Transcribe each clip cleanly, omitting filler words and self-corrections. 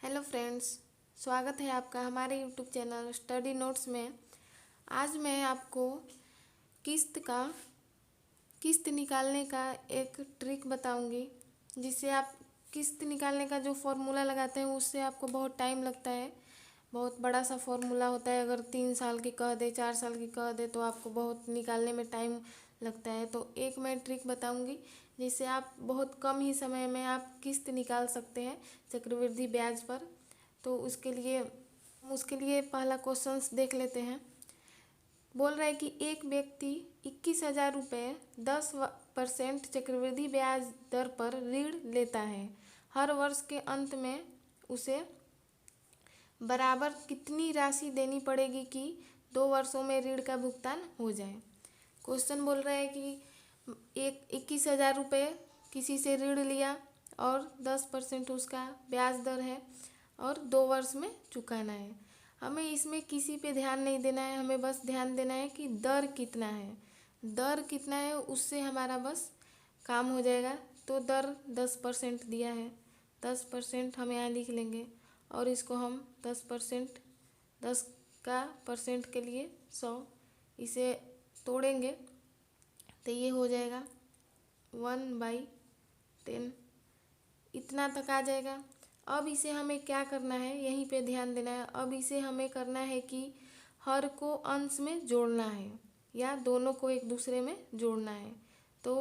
Hello friends, स्वागत है आपका हमारे यूट्यूब चैनल स्टडी नोट्स में। आज मैं आपको किस्त निकालने का एक ट्रिक बताऊंगी, जिससे आप किस्त निकालने का जो फॉर्मूला लगाते हैं उससे आपको बहुत टाइम लगता है। बहुत बड़ा सा फॉर्मूला होता है, अगर 3 साल की कह दे 4 साल की कह दे तो आपको बहुत निकालने में टाइम लगता है। तो एक मैं ट्रिक बताऊंगी जिससे आप बहुत कम ही समय में आप किस्त निकाल सकते हैं चक्रवृद्धि ब्याज पर। तो उसके लिए पहला क्वेश्चंस देख लेते हैं। बोल रहा है कि एक व्यक्ति 21,000 रुपये 10% चक्रवृद्धि ब्याज दर पर ऋण लेता है। हर वर्ष के अंत में उसे बराबर कितनी राशि देनी पड़ेगी कि 2 वर्षों में ऋण का भुगतान हो जाए। क्वेश्चन बोल रहा है कि 21,000 रुपये किसी से ऋण लिया और 10% उसका ब्याज दर है और 2 वर्ष में चुकाना है। हमें इसमें किसी पे ध्यान नहीं देना है, हमें बस ध्यान देना है कि दर कितना है। दर कितना है उससे हमारा बस काम हो जाएगा। तो दर 10% दिया है, 10% हम यहाँ लिख लेंगे और इसको हम 10%, 10 का परसेंट के लिए 100, इसे तोड़ेंगे तो ये हो जाएगा 1/10, इतना तक आ जाएगा। अब इसे हमें क्या करना है, यहीं पे ध्यान देना है। अब इसे हमें करना है कि हर को अंश में जोड़ना है या दोनों को एक दूसरे में जोड़ना है। तो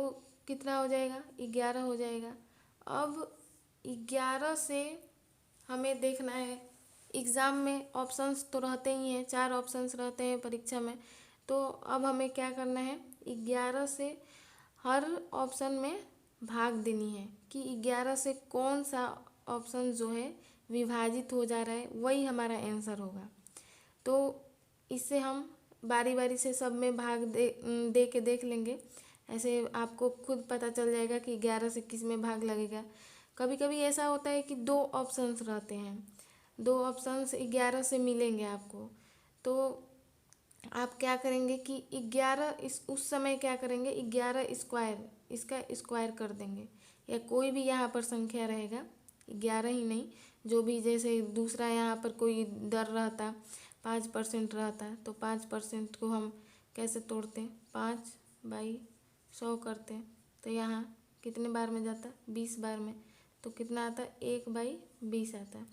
कितना हो जाएगा, 11 हो जाएगा। अब 11 से हमें देखना है, एग्ज़ाम में ऑप्शंस तो रहते ही हैं, 4 ऑप्शंस रहते हैं परीक्षा में। तो अब हमें क्या करना है, 11 से हर ऑप्शन में भाग देनी है कि 11 से कौन सा ऑप्शन जो है विभाजित हो जा रहा है वही हमारा आंसर होगा। तो इससे हम बारी बारी से सब में भाग दे के देख लेंगे। ऐसे आपको खुद पता चल जाएगा कि 11 से किस में भाग लगेगा। कभी कभी ऐसा होता है कि 2 ऑप्शंस रहते हैं, 2 ऑप्शंस 11 से मिलेंगे आपको। तो आप क्या करेंगे कि 11 उस समय क्या करेंगे, 11 स्क्वायर, इसका स्क्वायर कर देंगे या कोई भी यहाँ पर संख्या रहेगा, 11 ही नहीं, जो भी, जैसे दूसरा यहाँ पर कोई दर रहता 5% रहता तो 5% को हम कैसे तोड़ते हैं, 5/100 करते हैं। तो यहाँ कितने बार में जाता, 20 बार में। तो कितना आता है, 1/20 आता है।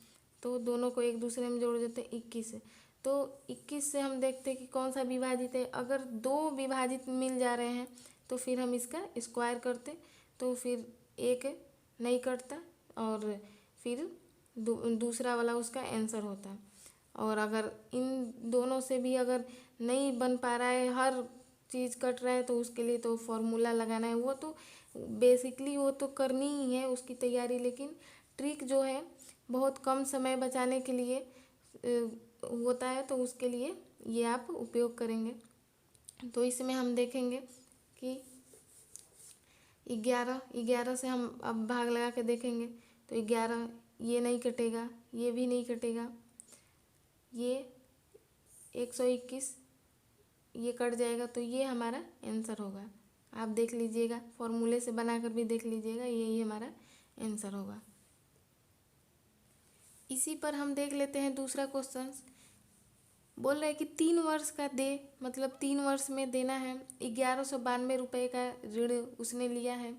तो दोनों को एक दूसरे में जोड़ देते हैं 21 से। तो 21 से हम देखते हैं कि कौन सा विभाजित है। अगर 2 विभाजित मिल जा रहे हैं तो फिर हम इसका स्क्वायर करते, तो फिर एक नहीं कटता और फिर दूसरा वाला उसका आंसर होता है। और अगर इन दोनों से भी अगर नहीं बन पा रहा है, हर चीज़ कट रहा है, तो उसके लिए तो फॉर्मूला लगाना है। वो तो बेसिकली वो तो करनी ही है उसकी तैयारी, लेकिन ट्रिक जो है बहुत कम समय बचाने के लिए होता है, तो उसके लिए ये आप उपयोग करेंगे। तो इसमें हम देखेंगे कि 11 से हम अब भाग लगा के देखेंगे तो 11, ये नहीं कटेगा, ये भी नहीं कटेगा, ये 121 ये कट जाएगा। तो ये हमारा आंसर होगा। आप देख लीजिएगा, फॉर्मूले से बनाकर भी देख लीजिएगा, यही हमारा आंसर होगा। इसी पर हम देख लेते हैं दूसरा क्वेश्चन। बोल रहे हैं कि 3 वर्ष का दे, मतलब 3 वर्ष में देना है। 1192 रुपये का ऋण उसने लिया है।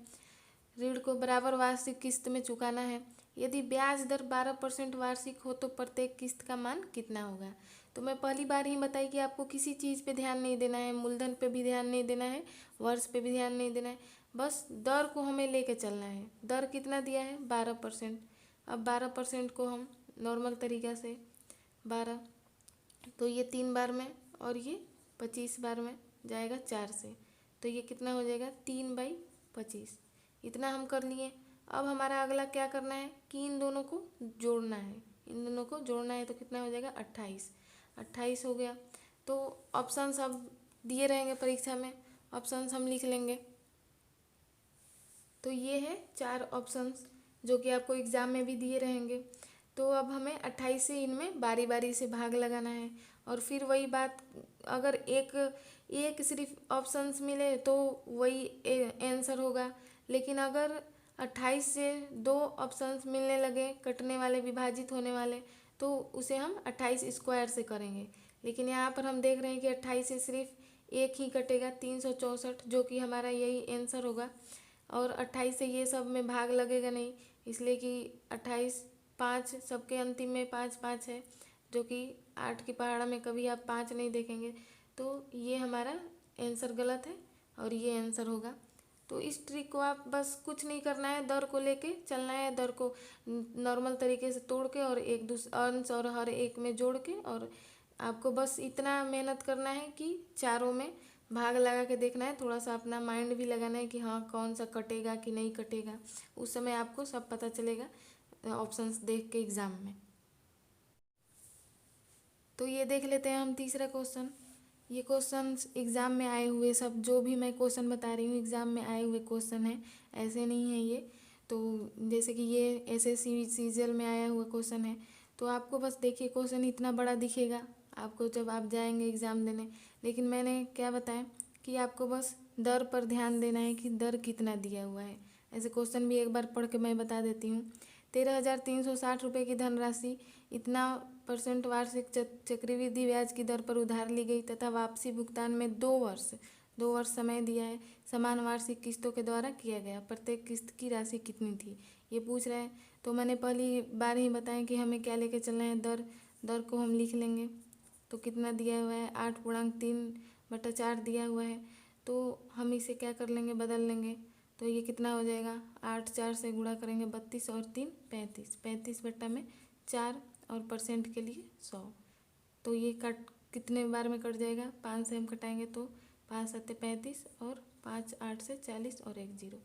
ऋण को बराबर वार्षिक किस्त में चुकाना है। यदि ब्याज दर 12% वार्षिक हो तो प्रत्येक किस्त का मान कितना होगा। तो मैं पहली बार ही बताई कि आपको किसी चीज़ पे ध्यान नहीं देना है, मूलधन पे भी ध्यान नहीं देना है, वर्ष पे भी ध्यान नहीं देना है, बस दर को हमें लेके चलना है। दर कितना दिया है, 12%। अब 12% को हम नॉर्मल तरीक़ा से 12, तो ये 3 बार में और ये 25 बार में जाएगा 4 से। तो ये कितना हो जाएगा, 3/25। इतना हम कर लिए। अब हमारा अगला क्या करना है कि इन दोनों को जोड़ना है। इन दोनों को जोड़ना है तो कितना हो जाएगा, 28। 28 हो गया। तो ऑप्शंस अब दिए रहेंगे परीक्षा में, ऑप्शंस हम लिख लेंगे। तो ये है 4 ऑप्शंस जो कि आपको एग्ज़ाम में भी दिए रहेंगे। तो अब हमें 28 से इनमें बारी बारी से भाग लगाना है। और फिर वही बात, अगर एक सिर्फ ऑप्शंस मिले तो वही आंसर होगा। लेकिन अगर 28 से 2 ऑप्शंस मिलने लगे कटने वाले, विभाजित होने वाले, तो उसे हम 28 स्क्वायर से करेंगे। लेकिन यहाँ पर हम देख रहे हैं कि 28 से सिर्फ एक ही कटेगा, 364, जो कि हमारा यही आंसर होगा। और 28 से ये सब में भाग लगेगा नहीं, इसलिए कि 28 5 सबके अंतिम में 5 5 है, जो कि 8 की पहाड़ा में कभी आप 5 नहीं देखेंगे। तो ये हमारा आंसर गलत है और ये आंसर होगा। तो इस ट्रिक को आप बस कुछ नहीं करना है, दर को लेके चलना है, दर को नॉर्मल तरीके से तोड़ के और एक दूसरे अंश और हर एक में जोड़ के, और आपको बस इतना मेहनत करना है कि चारों में भाग लगा के देखना है। थोड़ा सा अपना माइंड भी लगाना है कि हाँ कौन सा कटेगा कि नहीं कटेगा, उस समय आपको सब पता चलेगा ऑप्शंस देख के एग्ज़ाम में। तो ये देख लेते हैं हम तीसरा क्वेश्चन। ये क्वेश्चन एग्ज़ाम में आए हुए, सब जो भी मैं क्वेश्चन बता रही हूँ एग्ज़ाम में आए हुए क्वेश्चन हैं, ऐसे नहीं है ये। तो जैसे कि ये एसएससी सीजीएल में आया हुआ क्वेश्चन है, तो आपको बस देखिए क्वेश्चन इतना बड़ा दिखेगा आपको जब आप जाएंगे एग्ज़ाम देने, लेकिन मैंने क्या बताया कि आपको बस दर पर ध्यान देना है कि दर कितना दिया हुआ है। ऐसे क्वेश्चन भी एक बार पढ़ के मैं बता देती हूँ। 13,360 रुपये की धनराशि इतना % वार्षिक चक्रवृद्धि ब्याज की दर पर उधार ली गई तथा वापसी भुगतान में 2 वर्ष समय दिया है, समान वार्षिक किस्तों के द्वारा किया गया, प्रत्येक किस्त की राशि कितनी थी, ये पूछ रहा है। तो मैंने पहली बार ही बताया कि हमें क्या लेके चलना है, दर को हम लिख लेंगे। तो कितना दिया हुआ है, 8/3/4 दिया हुआ है, तो हम इसे क्या कर लेंगे, बदल लेंगे। तो ये कितना हो जाएगा, 8 4 से गुणा करेंगे 32 और 3 35, 35/4 और परसेंट के लिए 100। तो ये कट कितने बार में कट जाएगा, 5 से हम कटाएंगे तो 5 7 35 और 5 8 से 40 और 1 0,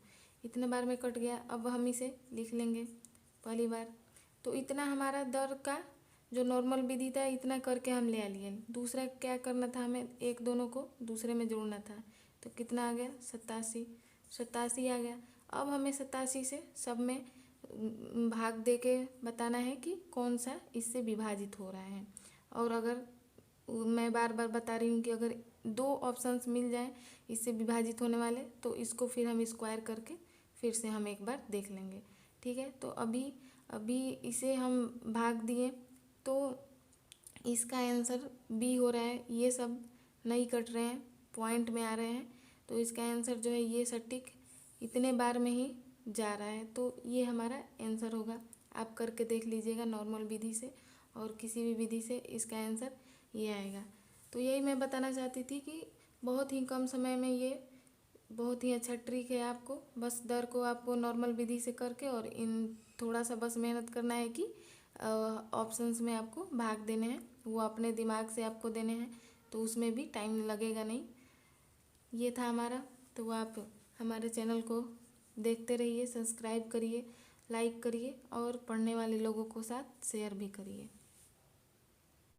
इतने बार में कट गया। अब हम इसे लिख लेंगे पहली बार। तो इतना हमारा दर का जो नॉर्मल विधि था इतना करके हम ले लिए। दूसरा क्या करना था, हमें एक दोनों को दूसरे में जोड़ना था। तो कितना आ गया, 87 आ गया। अब हमें 87 से सब में भाग दे के बताना है कि कौन सा इससे विभाजित हो रहा है। और अगर मैं बार बार बता रही हूँ कि अगर 2 ऑप्शंस मिल जाए इससे विभाजित होने वाले, तो इसको फिर हम स्क्वायर करके फिर से हम एक बार देख लेंगे। ठीक है, तो अभी इसे हम भाग दिए तो इसका आंसर बी हो रहा है। ये सब नहीं कट रहे हैं, पॉइंट में आ रहे हैं, तो इसका आंसर जो है ये सटीक इतने बार में ही जा रहा है। तो ये हमारा आंसर होगा। आप करके देख लीजिएगा नॉर्मल विधि से और किसी भी विधि से, इसका आंसर ये आएगा। तो यही मैं बताना चाहती थी कि बहुत ही कम समय में ये बहुत ही अच्छा ट्रिक है। आपको बस दर को आपको नॉर्मल विधि से करके और इन थोड़ा सा बस मेहनत करना है कि ऑप्शंस में आपको भाग देने हैं, वो अपने दिमाग से आपको देने हैं, तो उसमें भी टाइम लगेगा नहीं। ये था हमारा। तो आप हमारे चैनल को देखते रहिए, सब्सक्राइब करिए, लाइक करिए और पढ़ने वाले लोगों को साथ शेयर भी करिए।